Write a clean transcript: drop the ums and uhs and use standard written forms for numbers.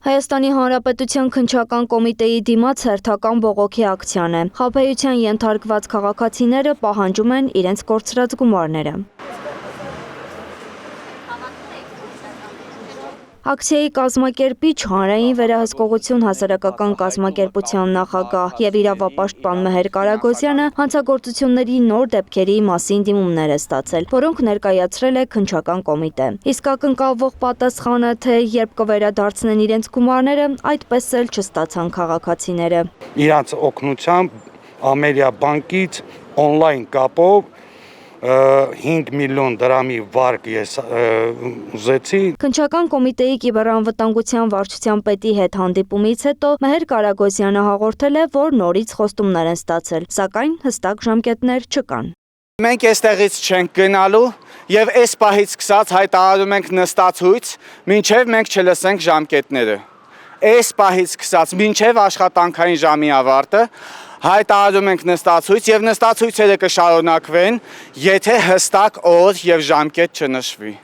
Հայաստանի Հանրապետության քննչական կոմիտեի դիմաց հերթական բողոքի ակցիան է։ Խաբեության ենթարկված քաղաքացիները պահանջում են իրենց կորցրած գումարները։ Ակցիայի կազմակերպիչ Հանրային վերահսկողություն հասարակական կազմակերպության նախագահ եւ իրավապաշտպան Մեհեր Կարագոզյանը հանցագործությունների նոր դեպքերի մասին դիմումներ է ստացել, որոնք ներկայացրել է քննչական կոմիտե։ Իսկ ակնկալվող պատասխանը, թե երբ կվերադարձնեն իրենց գումարները, այդպես էլ չստացան քաղաքացիները։ Իրանց օգնությամբ Ամերիա բանկից օնլայն կապով 5 միլիոն դրամի վարկ ես ուզեցի։ Քննչական կոմիտեի կիբեռանվտանգության վարչության պետի հետ հանդիպումից հետո Մեհեր Կարագոզյանը հաղորդել է, որ նորից խոստումներ են ստացել, սակայն հստակ ժամկետներ չկան։ Մենք այստեղից չենք գնալու եւ այս պահից սկսած հայտարարում ենք նստացույց, մինչեւ մենք չլսենք ժամկետները։ Այս պահից սկսած մինչեւ աշխատանքային ժամի ավարտը հայտարարում ենք նստացույց եւ նստացույցերը կշարունակվեն, եթե հստակ օր եւ ժամկետ չնշվի։